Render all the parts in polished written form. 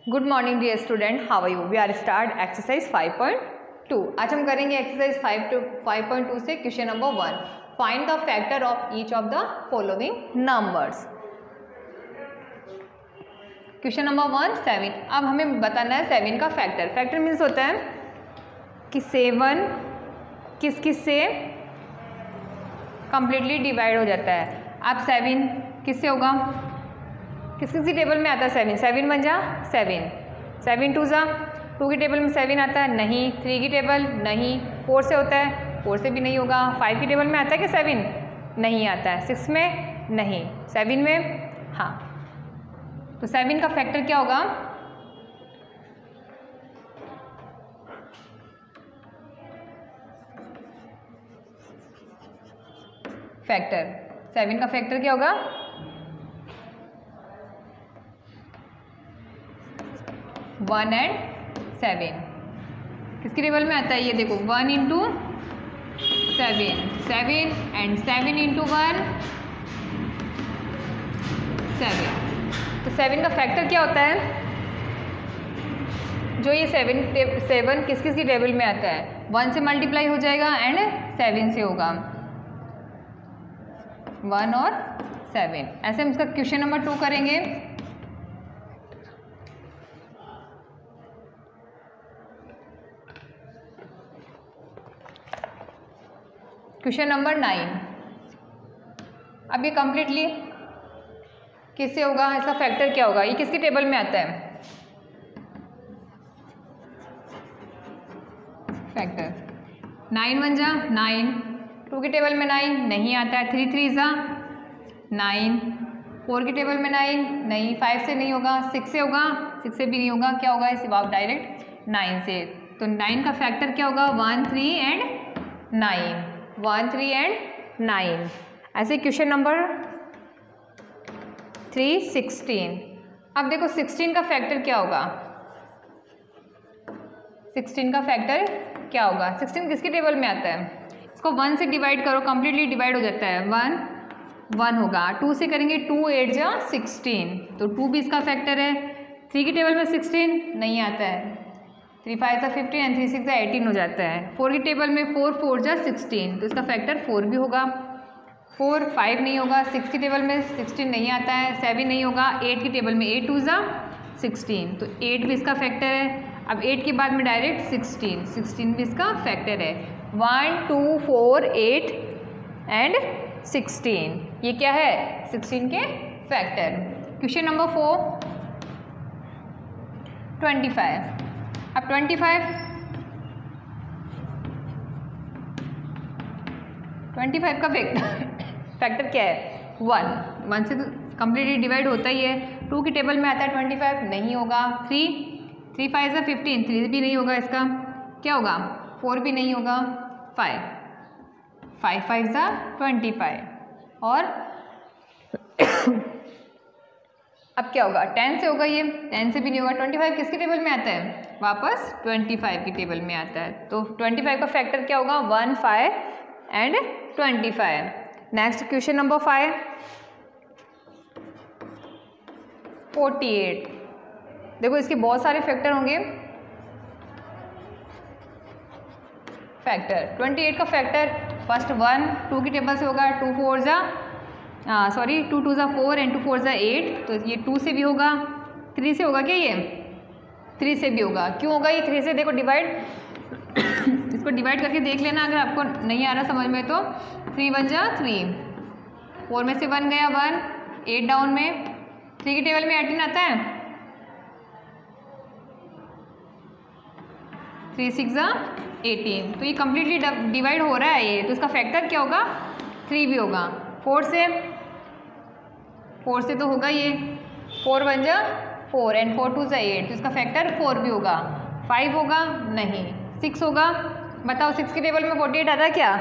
Good morning dear student, how are you. We are start exercise 5.2। आज हम करेंगे exercise 5.2 से question number 1, find the factor of each of the following numbers. Question number 1 7। अब हमें बताना है 7 का फैक्टर। फैक्टर मीन्स होता है कि 7 किस किस से कंप्लीटली डिवाइड हो जाता है। अब 7 किससे होगा, किस किस की टेबल में आता है 7। 7 1 जा 7, 7 2 जा 2 की टेबल में 7 आता है नहीं, 3 की टेबल नहीं, 4 से होता है 4 से भी नहीं होगा, 5 की टेबल में आता है कि 7 नहीं आता है, 6 में नहीं, 7 में हाँ। तो 7 का फैक्टर क्या होगा, फैक्टर 7 का फैक्टर क्या होगा, 1 and 7। किसकी टेबल में आता है ये देखो, 1 into 7, 7 and 7 into 1 7। तो 7 का फैक्टर क्या होता है, जो ये 7 किस किस की टेबल में आता है, 1 से मल्टीप्लाई हो जाएगा एंड 7 से होगा, 1 और 7। ऐसे हम इसका क्वेश्चन नंबर 2 करेंगे। Question number 9। अब ये कंप्लीटली किससे होगा, इसका फैक्टर क्या होगा, ये किसकी टेबल में आता है, फैक्टर 9 1 जा 9, 2 की टेबल में 9 नहीं आता है, 3 3 जा 9, 4 की टेबल में 9 नहीं, 5 से नहीं होगा, 6 से होगा, 6 से भी नहीं होगा, क्या होगा इस बार डायरेक्ट 9 से। तो 9 का फैक्टर क्या होगा, 1 3 एंड 9, 1 3 एंड 9। ऐसे क्वेश्चन नंबर 3 16। अब देखो 16 का फैक्टर क्या होगा, 16 का फैक्टर क्या होगा, 16 किसकी टेबल में आता है, इसको 1 से डिवाइड करो, कंप्लीटली डिवाइड हो जाता है, 1 1 होगा, 2 से करेंगे 2 8 जा 16, तो 2 भी इसका फैक्टर है। 3 की टेबल में 16 नहीं आता है, 3 5 जा 15 एंड 3 6 जा 18 हो जाता है। 4 की टेबल में 4 4 जा 16, तो इसका फैक्टर 4 भी होगा। 4 5 नहीं होगा, 6 की टेबल में 16 नहीं आता है, 7 नहीं होगा, 8 की टेबल में 8 2 जा 16, तो 8 भी इसका फैक्टर है। अब 8 के बाद में डायरेक्ट 16, 16 भी इसका फैक्टर है। 1 2 4 8 एंड 16, ये क्या है 16 के फैक्टर। Question number 4 25। अब 25 का फैक्टर क्या है, 1 से तो कंप्लीटली डिवाइड होता ही है। 2 की टेबल में आता है 25 नहीं होगा, 3 3 5 जा 15, 3 भी नहीं होगा, इसका क्या होगा 4 भी नहीं होगा, 5 5 5 जा 25 और अब क्या होगा 10 से होगा, ये 10 से भी नहीं होगा। 25 किसकी टेबल में आता है, वापस 25 की टेबल में आता है, तो 25 का फैक्टर क्या होगा, 1 5 एंड 25। Next question number 5 48। देखो इसके बहुत सारे फैक्टर होंगे। फैक्टर 28 का फैक्टर फर्स्ट 1 2 की टेबल से होगा, 2 4 जा 2 2 जा 4 एंड 2 4 जा 8, तो ये 2 से भी होगा, 3 से होगा क्या, ये 3 से भी होगा। क्यों होगा ये 3 से, देखो डिवाइड इसको डिवाइड करके देख लेना, अगर आपको नहीं आ रहा समझ में तो। 3 1 जा 3, 4 में से 1 गया 1, 8 डाउन में, 3 की टेबल में 18 आता है, 3 6 जा 18, तो ये कम्प्लीटली डिवाइड हो रहा है ये, तो इसका फैक्टर क्या होगा 3 भी होगा। 4 से तो होगा ये, 4 1 जा 4 एंड 4 2 जा 8, तो इसका फैक्टर 4 भी होगा। 5 होगा नहीं, 6 होगा, बताओ 6 की टेबल में 48 आता है क्या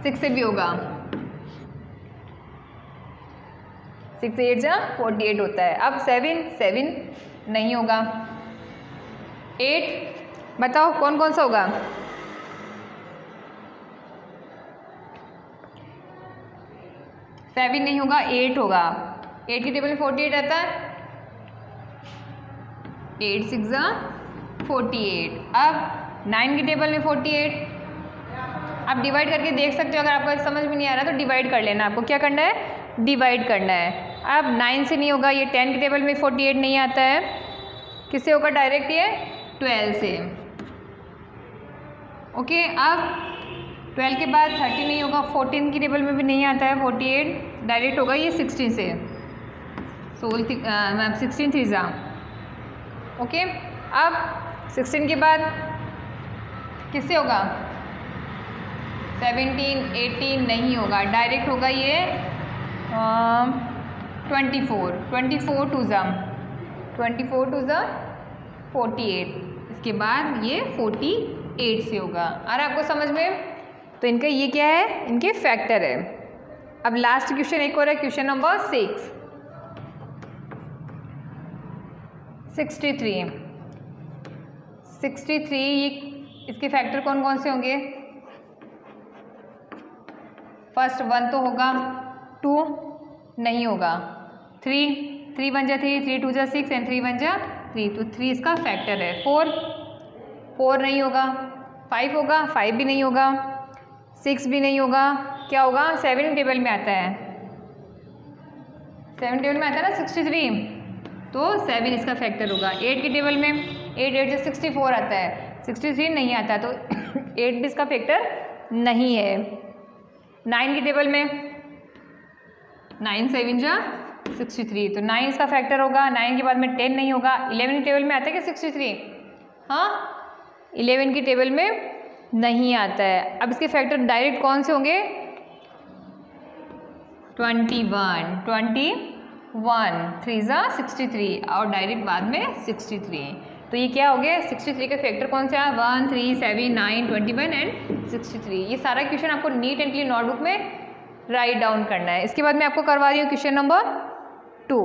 6 से भी होगा, 6 8 जा 48 होता है। अब 7 नहीं होगा, 8 बताओ कौन कौन सा होगा, 7 नहीं होगा, 8 होगा, 8 की टेबल में 48 आता है, 8 6 जा 48। अब 9 की टेबल में 48, आप डिवाइड करके देख सकते हो। अगर आपको समझ में नहीं आ रहा तो डिवाइड कर लेना। आपको क्या करना है, डिवाइड करना है। अब 9 से नहीं होगा, ये 10 की टेबल में 48 नहीं आता है, किससे होगा डायरेक्ट, ये 12 से। ओके, अब 12 के बाद 30 नहीं होगा, 14 की टेबल में भी नहीं आता है 48, डायरेक्ट होगा ये 16 से। 16 3 जा। ओके, अब 16 के बाद किससे होगा, 17 18 नहीं होगा, डायरेक्ट होगा ये 24 2 जा 48, इसके बाद ये 48 से होगा। और आपको समझ में, तो इनका ये क्या है, इनके फैक्टर है। अब लास्ट क्वेश्चन एक और है, क्वेश्चन नंबर 6, 63। ये इसके फैक्टर कौन कौन से होंगे, फर्स्ट 1 तो होगा, 2 नहीं होगा, 3 1 जा 3, 3 2 जा 6 एंड 3 1 जा 3, तो 3 इसका फैक्टर है। 4 नहीं होगा, 5 होगा, 5 भी नहीं होगा, 6 भी नहीं होगा, क्या होगा, 7 टेबल में आता है, 7 टेबल में आता है ना 63, तो 7 इसका फैक्टर होगा। 8 की टेबल में 8 8 से 64 आता है, 63 नहीं आता, तो 8 भी इसका फैक्टर नहीं है। 9 की टेबल में 9 7 जा 63, तो 9 इसका फैक्टर होगा। 9 के बाद में 10 नहीं होगा। 11 की टेबल में आता है क्या 63, हाँ 11 की टेबल में नहीं आता है। अब इसके फैक्टर डायरेक्ट कौन से होंगे, 21 3 जा 63 और डायरेक्ट बाद में 63, तो ये क्या हो गया, 63 के फैक्टर कौन से हैं, 1 3 7 9 21 एंड 63। ये सारा क्वेश्चन आपको नीट एंड क्लीन नोटबुक में राइट डाउन करना है। इसके बाद मैं आपको करवा रही हूँ question number 2।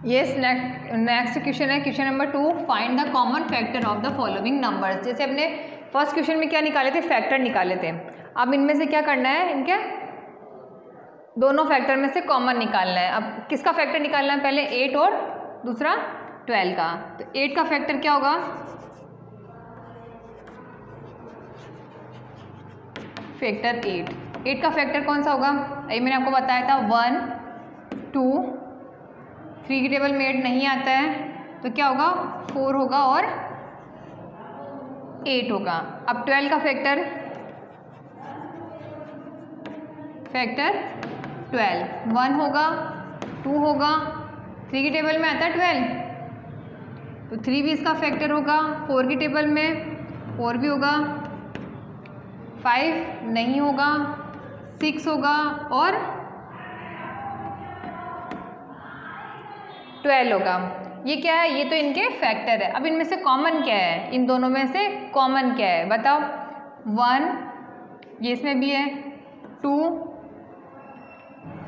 Yes, next question है question number 2, find the common factor of the following numbers. जैसे अपने फर्स्ट क्वेश्चन में क्या निकाले थे, फैक्टर निकाले थे। अब इनमें से क्या करना है, इनके दोनों फैक्टर में से कॉमन निकालना है। अब किसका फैक्टर निकालना है, पहले 8 और दूसरा 12 का। तो 8 का फैक्टर क्या होगा, फैक्टर 8 का फैक्टर कौन सा होगा, ये मैंने आपको बताया था 1 2 3 की टेबल में 8 नहीं आता है, तो क्या होगा 4 होगा और 8 होगा। अब 12 का फैक्टर 12 1 होगा 2 होगा, 3 की टेबल में आता है 12, तो 3 भी इसका फैक्टर होगा। 4 की टेबल में 4 भी होगा, 5 नहीं होगा, 6 होगा और 12 होगा। ये क्या है, ये तो इनके फैक्टर है। अब इनमें से कॉमन क्या है, इन दोनों में से कॉमन क्या है बताओ, 1 ये इसमें भी है, 2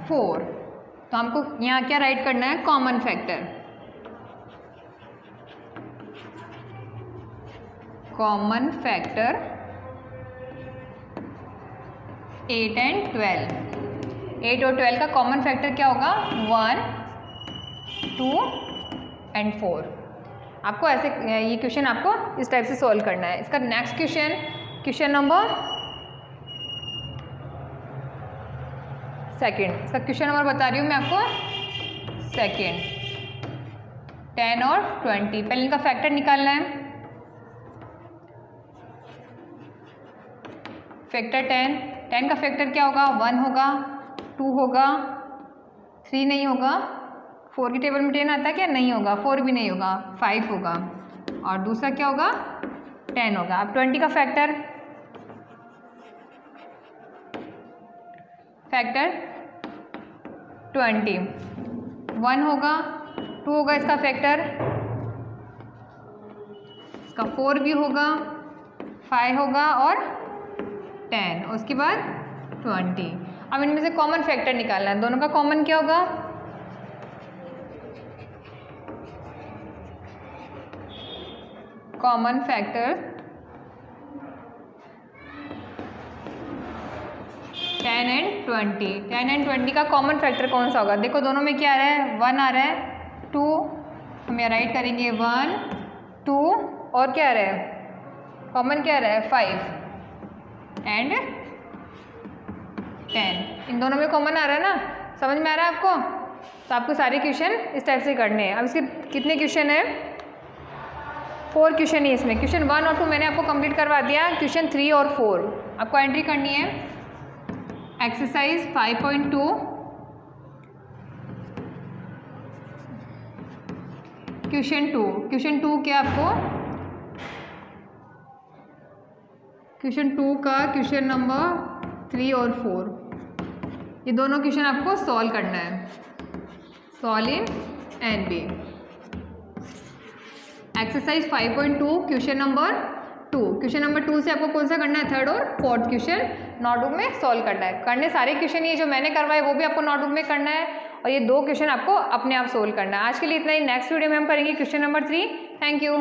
4, तो हमको यहाँ क्या राइट करना है, common factor. Common factor 8 and 12, 8 और 12 का कॉमन फैक्टर क्या होगा, 1 2 एंड 4। आपको ऐसे ये क्वेश्चन आपको इस टाइप से सॉल्व करना है। इसका नेक्स्ट क्वेश्चन, क्वेश्चन नंबर 2, इसका क्वेश्चन नंबर बता रही हूँ मैं आपको, 2 10 और 20। पहले इनका फैक्टर निकालना है। फैक्टर 10 का फैक्टर क्या होगा, 1 होगा, 2 होगा, 3 नहीं होगा, 4 की टेबल में 10 आता है क्या, नहीं होगा, 4 भी नहीं होगा, 5 होगा और दूसरा क्या होगा, 10 होगा। अब 20 का फैक्टर 20 1 होगा, 2 होगा इसका फैक्टर, इसका 4 भी होगा, 5 होगा और 10, उसके बाद 20। अब इनमें से कॉमन फैक्टर निकालना है। दोनों का कॉमन क्या होगा, कॉमन फैक्टर 10 10 एंड 20। 10 एंड 20 का कॉमन फैक्टर कौन सा होगा? देखो दोनों में क्या आ रहा है, 1 आ रहा है, 2 हम यहाँ राइट करेंगे 1 2 और क्या आ रहा है, कॉमन क्या आ रहा है 5 एंड 10। इन दोनों में कॉमन आ रहा है ना, समझ में आ रहा है आपको? तो आपको सारे क्वेश्चन इस टाइप से करने हैं। अब इसके कितने क्वेश्चन है? 4 क्वेश्चन है इसमें। क्वेश्चन 1 और 2 मैंने आपको कंप्लीट करवा दिया। क्वेश्चन 3 और 4 आपको एंट्री करनी है। एक्सरसाइज 5.2 क्वेश्चन 2 क्या आपको, क्वेश्चन 2 का क्वेश्चन नंबर 3 और 4 ये दोनों क्वेश्चन आपको सॉल्व करना है। Solve in NB। Exercise 5.2 question number 2। Question number 2 से आपको कौन सा करना है, थर्ड और फोर्थ क्वेश्चन नोटबुक में सॉल्व करना है। करने सारे क्वेश्चन ये जो मैंने करवाए वो भी आपको नोटबुक में करना है और ये 2 क्वेश्चन आपको अपने आप सोल्व करना है। आज के लिए इतना ही। नेक्स्ट वीडियो में हम करेंगे क्वेश्चन नंबर 3। Thank you.